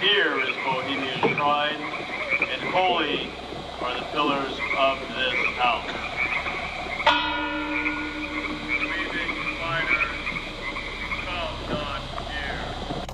Here is Bohemian shrine, and holy are the pillars of this house.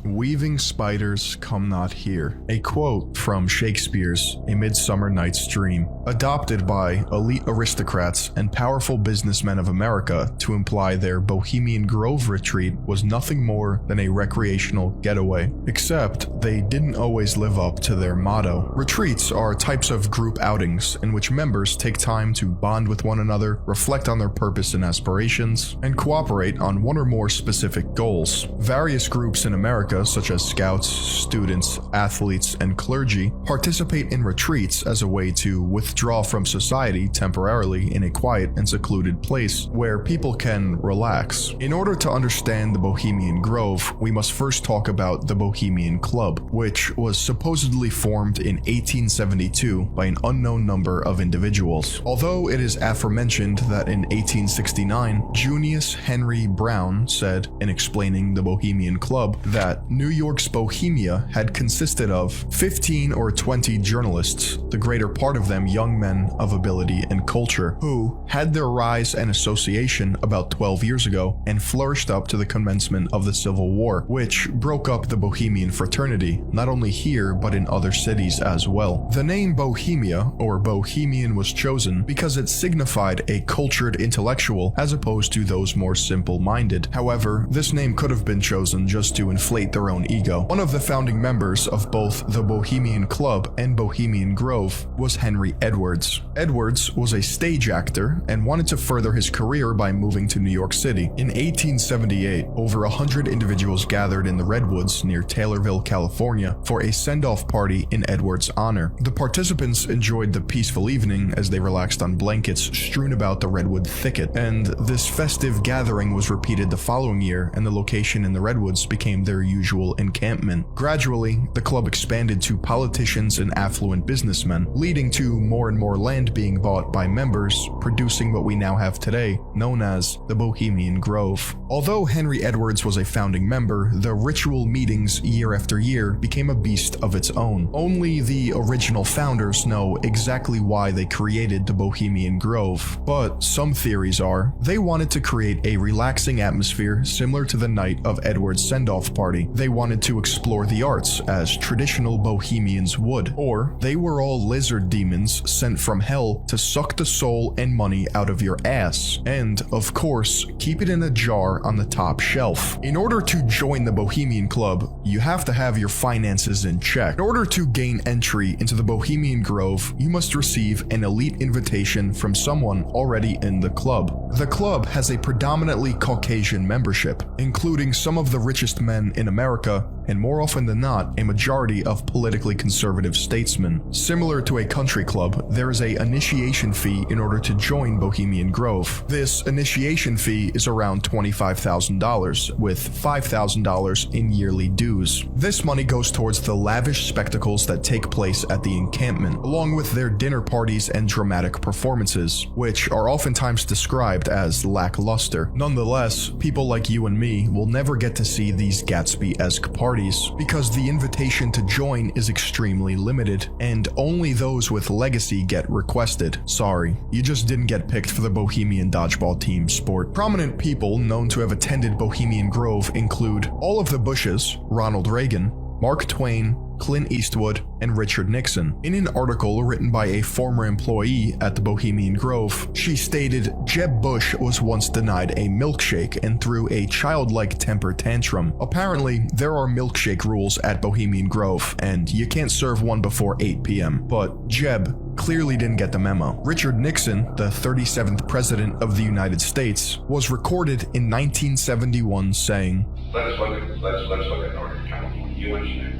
Weaving spiders come not here. A quote from Shakespeare's A Midsummer Night's Dream, adopted by elite aristocrats and powerful businessmen of America to imply their Bohemian Grove retreat was nothing more than a recreational getaway. Except they didn't always live up to their motto. Retreats are types of group outings in which members take time to bond with one another, reflect on their purpose and aspirations, and cooperate on one or more specific goals. Various groups in America, such as scouts, students, athletes, and clergy, participate in retreats as a way to withdraw from society temporarily in a quiet and secluded place where people can relax. In order to understand the Bohemian Grove, we must first talk about the Bohemian Club, which was supposedly formed in 1872 by an unknown number of individuals. Although it is aforementioned that in 1869, Junius Henry Brown said, in explaining the Bohemian Club, that New York's Bohemia had consisted of 15 or 20 journalists, the greater part of them young men of ability and culture, who had their rise and association about 12 years ago and flourished up to the commencement of the Civil War, which broke up the Bohemian fraternity, not only here but in other cities as well. The name Bohemia, or Bohemian, was chosen because it signified a cultured intellectual as opposed to those more simple-minded. However, this name could have been chosen just to inflate their own ego. One of the founding members of both the Bohemian Club and Bohemian Grove was Henry Edwards. Edwards was a stage actor and wanted to further his career by moving to New York City. In 1878, over 100 individuals gathered in the Redwoods near Taylorville, California, for a send-off party in Edwards' honor. The participants enjoyed the peaceful evening as they relaxed on blankets strewn about the redwood thicket, and this festive gathering was repeated the following year, and the location in the Redwoods became their usual encampment. Gradually, the club expanded to politicians and affluent businessmen, leading to more and more land being bought by members, producing what we now have today, known as the Bohemian Grove. Although Henry Edwards was a founding member, the ritual meetings year after year became a beast of its own. Only the original founders know exactly why they created the Bohemian Grove, but some theories are they wanted to create a relaxing atmosphere similar to the night of Edwards' send-off party. They wanted to explore the arts as traditional Bohemians would, or they were all lizard demons sent from hell to suck the soul and money out of your ass, and, of course, keep it in a jar on the top shelf. In order to join the Bohemian Club, you have to have your finances in check. In order to gain entry into the Bohemian Grove, you must receive an elite invitation from someone already in the club. The club has a predominantly Caucasian membership, including some of the richest men in America, and more often than not, a majority of politically conservative statesmen. Similar to a country club, there is an initiation fee in order to join Bohemian Grove. This initiation fee is around $25,000, with $5,000 in yearly dues. This money goes towards the lavish spectacles that take place at the encampment, along with their dinner parties and dramatic performances, which are oftentimes described as lackluster. Nonetheless, people like you and me will never get to see these Gatsby-esque parties because the invitation to join is extremely limited, and only those with legacy get requested. Sorry, you just didn't get picked for the Bohemian dodgeball team sport. Prominent people known to have attended Bohemian Grove include all of the Bushes, Ronald Reagan, Mark Twain, Clint Eastwood, and Richard Nixon. In an article written by a former employee at the Bohemian Grove, she stated, "Jeb Bush was once denied a milkshake and threw a childlike temper tantrum. Apparently, there are milkshake rules at Bohemian Grove, and you can't serve one before 8 p.m. But Jeb clearly didn't get the memo." Richard Nixon, the 37th President of the United States, was recorded in 1971 saying, Let's look at Northern California. You mentioned it.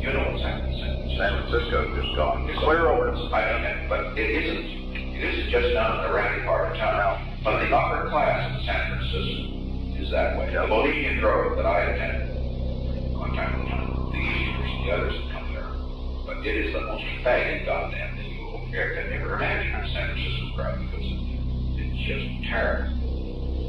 You know what's happening. San Francisco just gone. It's clear over. I understand, but it isn't. It isn't just down in the ratty part of town. But the upper class in San Francisco is that way. The Bohemian Grove that I attended a long time ago, the Easterners and the others have come there. But it is the most faggot goddamn thing you will ever imagine in San Francisco crowd because it's just terrible.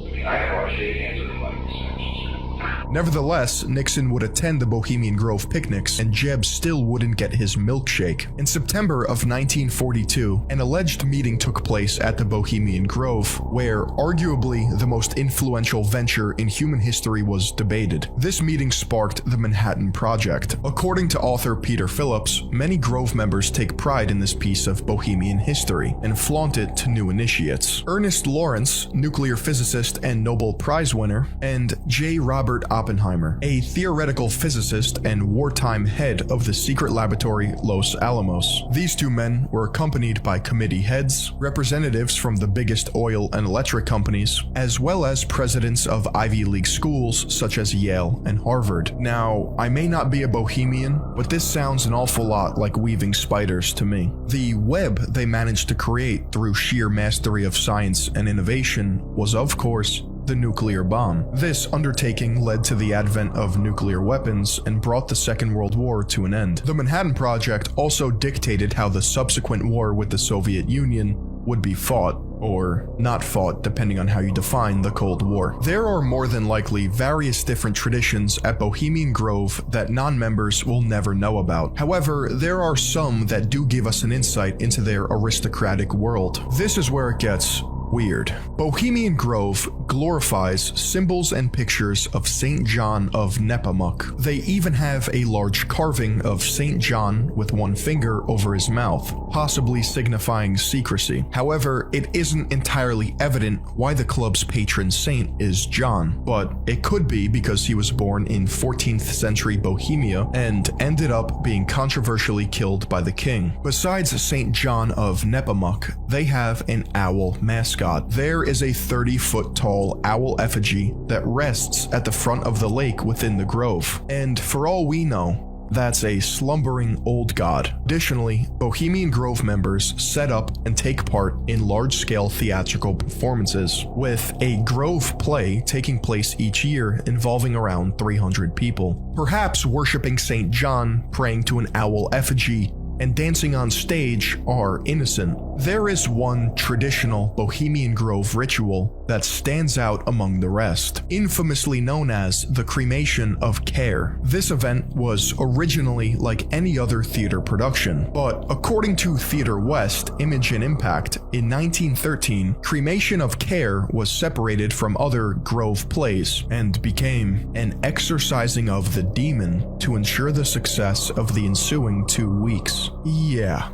I mean, I don't want to shake hands with anybody in San Francisco. Nevertheless, Nixon would attend the Bohemian Grove picnics, and Jeb still wouldn't get his milkshake. In September of 1942, an alleged meeting took place at the Bohemian Grove, where arguably the most influential venture in human history was debated. This meeting sparked the Manhattan Project. According to author Peter Phillips, many Grove members take pride in this piece of Bohemian history and flaunt it to new initiates. Ernest Lawrence, nuclear physicist and Nobel Prize winner, and J. Robert Oppenheimer, a theoretical physicist and wartime head of the secret laboratory Los Alamos. These two men were accompanied by committee heads, representatives from the biggest oil and electric companies, as well as presidents of Ivy League schools such as Yale and Harvard. Now, I may not be a bohemian, but this sounds an awful lot like weaving spiders to me. The web they managed to create through sheer mastery of science and innovation was, of course, the nuclear bomb. This undertaking led to the advent of nuclear weapons and brought the Second World War to an end. The Manhattan Project also dictated how the subsequent war with the Soviet Union would be fought, or not fought depending on how you define the Cold War. There are more than likely various different traditions at Bohemian Grove that non-members will never know about. However, there are some that do give us an insight into their aristocratic world. This is where it gets weird. Bohemian Grove glorifies symbols and pictures of St. John of Nepomuk. They even have a large carving of St. John with one finger over his mouth, possibly signifying secrecy. However, it isn't entirely evident why the club's patron saint is John, but it could be because he was born in 14th century Bohemia and ended up being controversially killed by the king. Besides St. John of Nepomuk, they have an owl mascot. There is a 30-foot tall owl effigy that rests at the front of the lake within the grove, and for all we know, that's a slumbering old god. Additionally, Bohemian Grove members set up and take part in large-scale theatrical performances, with a Grove play taking place each year involving around 300 people. Perhaps worshipping St. John, praying to an owl effigy, and dancing on stage are innocent. There is one traditional Bohemian Grove ritual that stands out among the rest, infamously known as the cremation of care. This event was originally like any other theater production, but according to Theater West, Image and Impact, in 1913, cremation of care was separated from other Grove plays and became an exorcising of the demon to ensure the success of the ensuing 2 weeks. Yeah,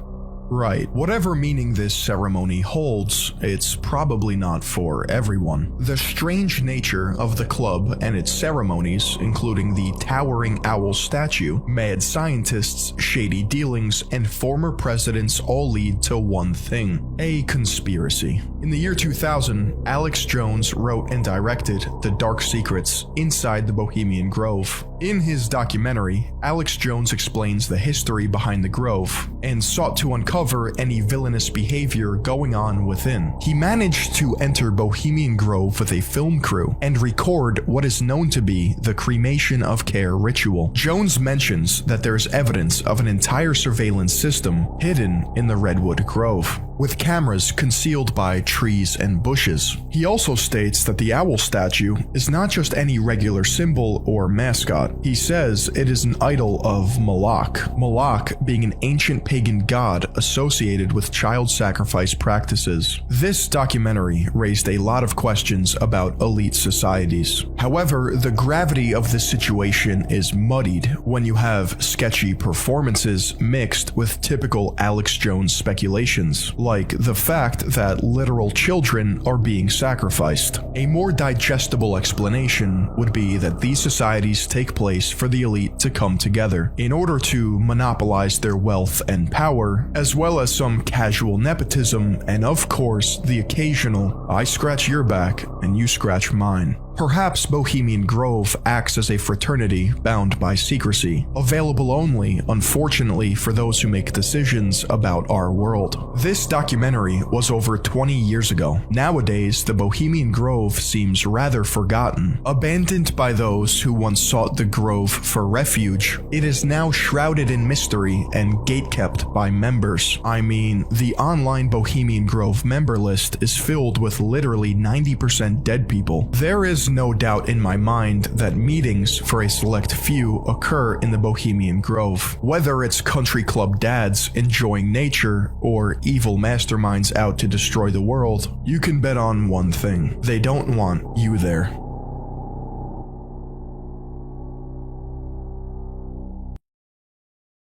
right. Whatever meaning this ceremony holds, it's probably not for everyone. The strange nature of the club and its ceremonies, including the towering owl statue, mad scientists, shady dealings, and former presidents all lead to one thing: a conspiracy. In the year 2000, Alex Jones wrote and directed The Dark Secrets Inside the Bohemian Grove. In his documentary, Alex Jones explains the history behind the Grove and sought to uncover any villainous behavior going on within. He managed to enter Bohemian Grove with a film crew and record what is known to be the cremation of care ritual. Jones mentions that there's evidence of an entire surveillance system hidden in the Redwood Grove, with cameras concealed by trees and bushes. He also states that the owl statue is not just any regular symbol or mascot. He says it is an idol of Moloch, Moloch being an ancient pagan god associated with child sacrifice practices. This documentary raised a lot of questions about elite societies. However, the gravity of this situation is muddied when you have sketchy performances mixed with typical Alex Jones speculations, like the fact that literal children are being sacrificed. A more digestible explanation would be that these societies take place for the elite to come together in order to monopolize their wealth and power, as well as some casual nepotism, and of course the occasional "I scratch your back and you scratch mine." Perhaps Bohemian Grove acts as a fraternity bound by secrecy, available only, unfortunately, for those who make decisions about our world. This documentary was over 20 years ago. Nowadays, the Bohemian Grove seems rather forgotten. Abandoned by those who once sought the Grove for refuge, it is now shrouded in mystery and gatekept by members. I mean, the online Bohemian Grove member list is filled with literally 90% dead people. There is is no doubt in my mind that meetings for a select few occur in the Bohemian Grove. Whether it's country club dads enjoying nature or evil masterminds out to destroy the world, you can bet on one thing: they don't want you there.